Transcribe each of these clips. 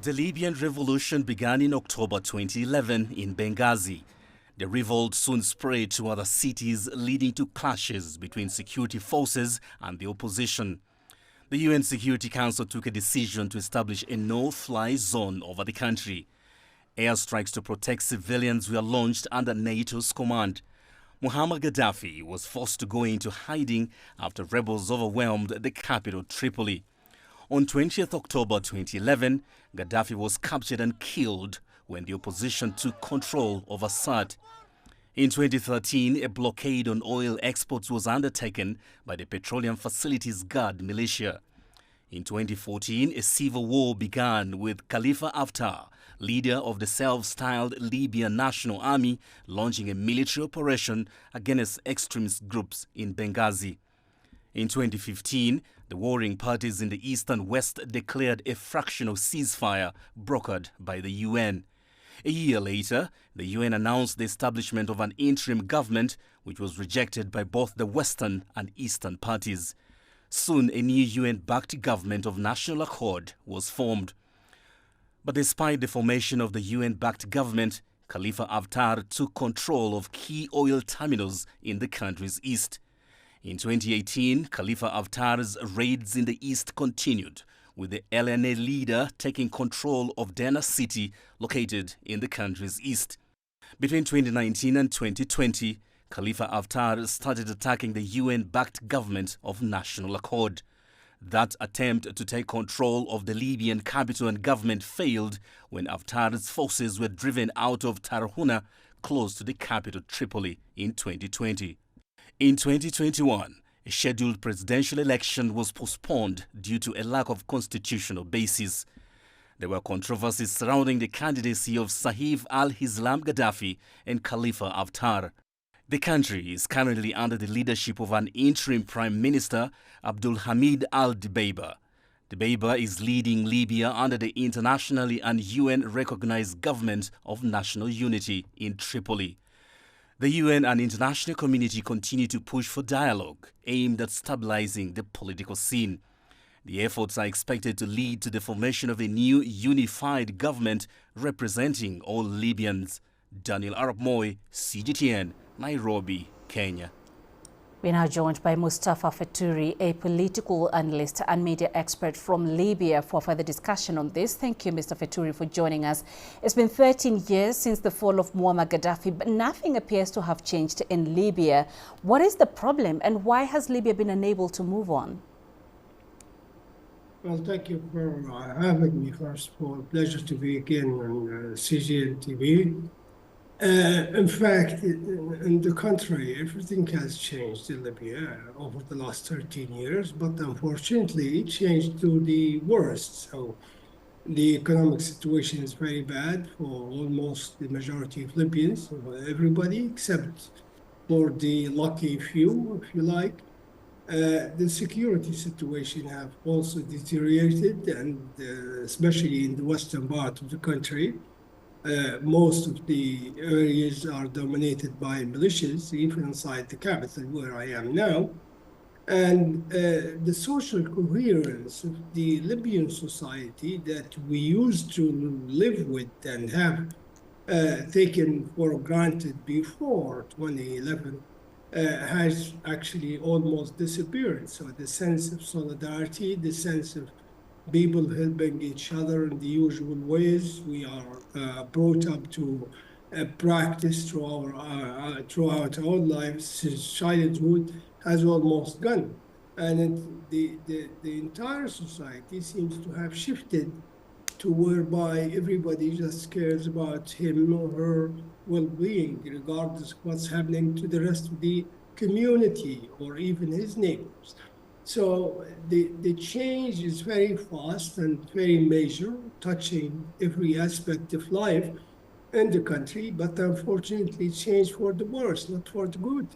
The Libyan revolution began in October 2011 in Benghazi. The revolt soon spread to other cities, leading to clashes between security forces and the opposition. The UN Security Council took a decision to establish a no-fly zone over the country. Airstrikes to protect civilians were launched under NATO's command. Muammar Gaddafi was forced to go into hiding after rebels overwhelmed the capital, Tripoli. On 20th October 2011, Gaddafi was captured and killed when the opposition took control over Sirte. In 2013, a blockade on oil exports was undertaken by the Petroleum Facilities Guard militia. In 2014, a civil war began with Khalifa Haftar, leader of the self-styled Libyan National Army, launching a military operation against extremist groups in Benghazi. In 2015, the warring parties in the east and west declared a fractional ceasefire brokered by the UN. A year later, the UN announced the establishment of an interim government, which was rejected by both the western and eastern parties. Soon, a new UN-backed government of national accord was formed. But despite the formation of the UN-backed government, Khalifa Haftar took control of key oil terminals in the country's east. In 2018, Khalifa Haftar's raids in the east continued, with the LNA leader taking control of Derna city, located in the country's east. Between 2019 and 2020, Khalifa Haftar started attacking the UN-backed government of national accord. That attempt to take control of the Libyan capital and government failed when Haftar's forces were driven out of Tarhuna, close to the capital Tripoli, in 2020. In 2021, a scheduled presidential election was postponed due to a lack of constitutional basis. There were controversies surrounding the candidacy of Saif al-Islam Gadaffi and Khalifa Haftar. The country is currently under the leadership of an interim Prime Minister, Abdul Hamid al-Dbeiba. Dbeiba is leading Libya under the internationally and UN-recognized government of national unity in Tripoli. The UN and international community continue to push for dialogue aimed at stabilizing the political scene. The efforts are expected to lead to the formation of a new unified government representing all Libyans. Daniel Arap Moy, CGTN, Nairobi, Kenya. We're now joined by Mustafa Faturi, a political analyst and media expert from Libya, for further discussion on this. Thank you, Mr. Faturi, for joining us. It's been 13 years since the fall of Muammar Gaddafi, but nothing appears to have changed in Libya. What is the problem, and why has Libya been unable to move on? Well, thank you for having me, first of all. Pleasure to be again on CGTN TV. In fact, in the country, everything has changed in Libya over the last 13 years, but unfortunately, it changed to the worst. So the economic situation is very bad for almost the majority of Libyans, everybody, except for the lucky few, if you like. The security situation have also deteriorated, and especially in the western part of the country. Most of the areas are dominated by militias, even inside the capital where I am now. And the social coherence of the Libyan society that we used to live with and have taken for granted before 2011 has actually almost disappeared. So the sense of solidarity, the sense of people helping each other in the usual ways we are brought up to practice throughout our lives since childhood has almost gone. And the entire society seems to have shifted to whereby everybody just cares about him or her well-being, regardless of what's happening to the rest of the community or even his neighbors. So the change is very fast and very major, touching every aspect of life in the country, but unfortunately changed for the worse, not for the good.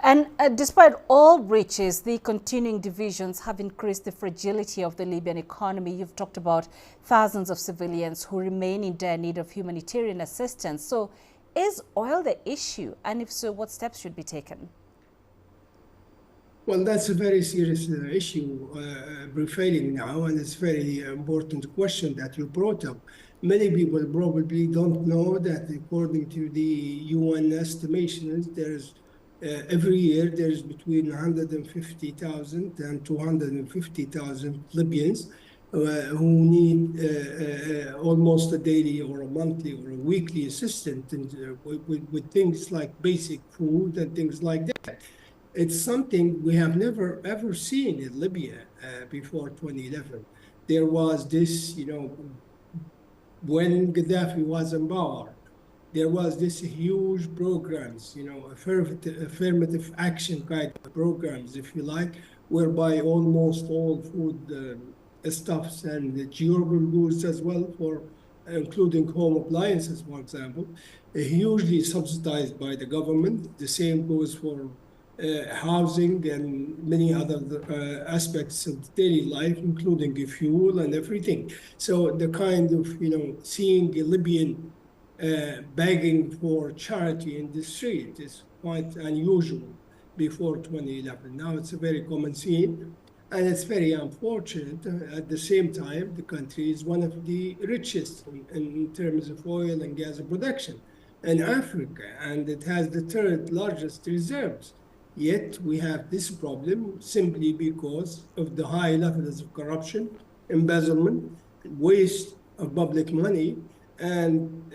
And despite all riches, the continuing divisions have increased the fragility of the Libyan economy. You've talked about thousands of civilians who remain in dire need of humanitarian assistance. So is oil the issue? And if so, what steps should be taken? Well, that's a very serious issue prevailing now, and it's a very important question that you brought up. Many people probably don't know that according to the UN estimations, there's every year there's between 150,000 and 250,000 Libyans who need almost a daily or a monthly or a weekly assistance with things like basic food and things like that. It's something we have never ever seen in Libya before 2011. There was this, when Gaddafi was in power, there was this huge programs, affirmative action kind of programs, if you like, whereby almost all food stuffs and durable goods as well, for including home appliances, for example, hugely subsidized by the government. The same goes for housing and many other aspects of daily life, including fuel and everything. So the kind of, seeing a Libyan begging for charity in the street is quite unusual before 2011. Now it's a very common scene, and it's very unfortunate. At the same time, the country is one of the richest in terms of oil and gas production in Africa, and it has the third largest reserves. Yet we have this problem simply because of the high levels of corruption, embezzlement, waste of public money, and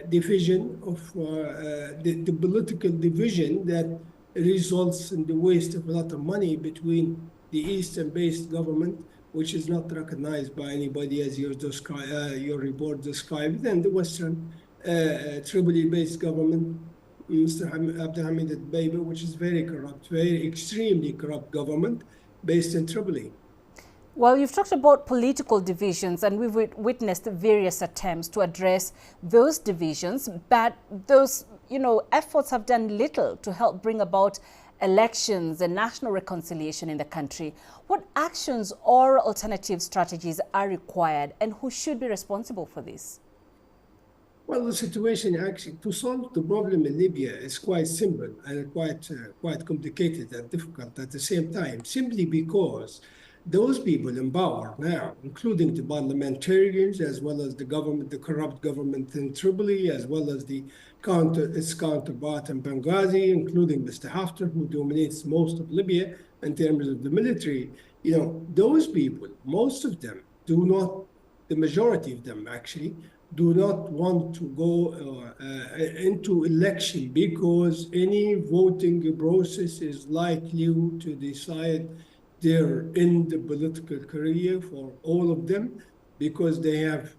division of the political division that results in the waste of a lot of money between the Eastern-based government, which is not recognized by anybody, as your report described, and the Western Tripoli-based government, Mr. Abdulhamid al-Baby, which is very corrupt, very extremely corrupt government based in Tripoli. Well, you've talked about political divisions, and we've witnessed various attempts to address those divisions, but those, efforts have done little to help bring about elections and national reconciliation in the country. What actions or alternative strategies are required, and who should be responsible for this? Well, the situation actually, to solve the problem in Libya is quite simple and quite complicated and difficult at the same time, simply because those people in power now, including the parliamentarians, as well as the government, the corrupt government in Tripoli, as well as its counterpart in Benghazi, including Mr. Haftar, who dominates most of Libya in terms of the military, those people, most of them do not, the majority of them actually, do not want to go into election because any voting process is likely to decide their end political career for all of them, because they have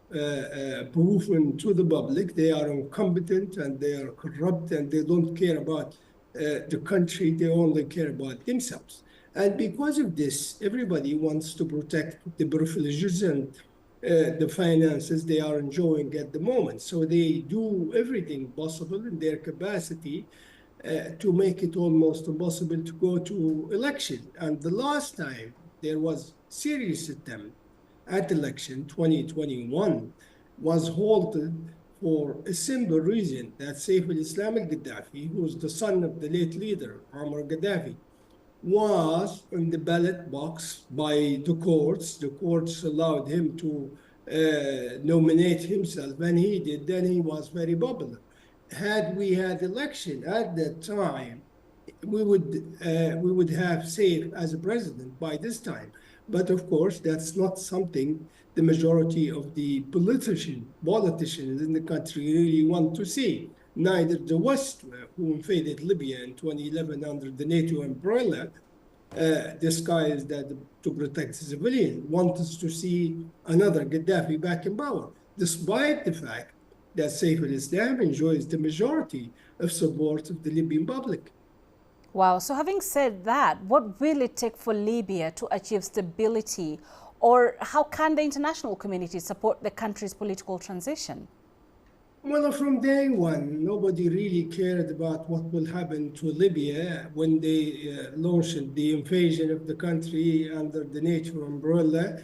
proven to the public they are incompetent and they are corrupt and they don't care about the country, they only care about themselves. And because of this, everybody wants to protect the privileges and the finances they are enjoying at the moment. So they do everything possible in their capacity to make it almost impossible to go to election. And the last time there was serious attempt at election, 2021, was halted for a simple reason that Saif al-Islam al-Gadaffi, who was the son of the late leader, Muammar Gaddafi, was in the ballot box by the courts. The courts allowed him to nominate himself, and he did. Then he was very popular. Had we had election at that time, we would have Saif as a president by this time. But of course, that's not something the majority of the politicians in the country really want to see. Neither the West, who invaded Libya in 2011 under the NATO umbrella, disguised that to protect civilians, want us to see another Gaddafi back in power, despite the fact that Saif al-Islam enjoys the majority of support of the Libyan public. Wow. So having said that, what will it take for Libya to achieve stability, or how can the international community support the country's political transition? Well, from day one, nobody really cared about what will happen to Libya when they launched the invasion of the country under the NATO umbrella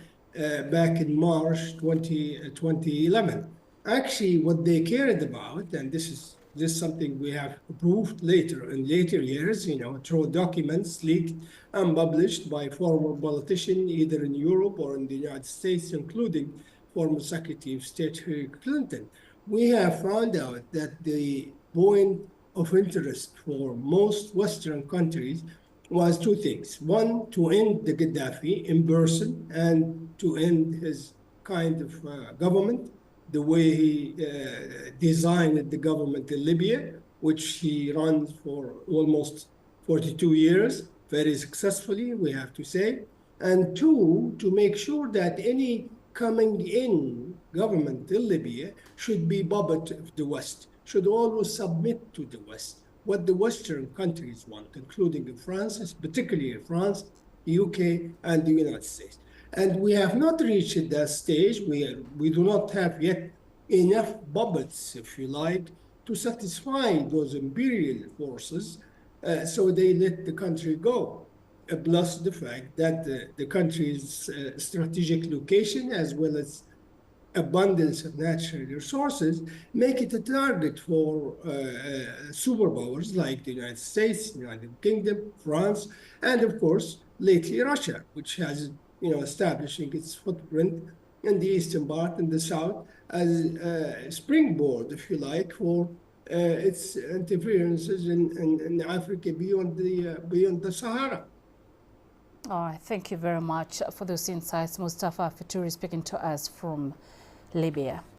back in March 2011. Actually, what they cared about, and this is This is something we have proved later, in later years, through documents leaked and published by former politicians, either in Europe or in the United States, including former Secretary of State Hillary Clinton. We have found out that the point of interest for most Western countries was two things. One, to end the Gaddafi in person and to end his kind of government, the way he designed the government in Libya, which he ran for almost 42 years, very successfully, we have to say. And two, to make sure that any coming in government in Libya should be puppet of the West, should always submit to the West, what the Western countries want, including France, particularly France, the UK, and the United States. And we have not reached that stage. We do not have yet enough puppets, if you like, to satisfy those imperial forces, so they let the country go. Plus the fact that the country's strategic location, as well as abundance of natural resources, make it a target for superpowers like the United States, United Kingdom, France, and of course, lately Russia, which has establishing its footprint in the eastern part and the south as a springboard, if you like, for its interferences in Africa beyond the Sahara. All right, thank you very much for those insights. Mustafa Feturi speaking to us from Libya.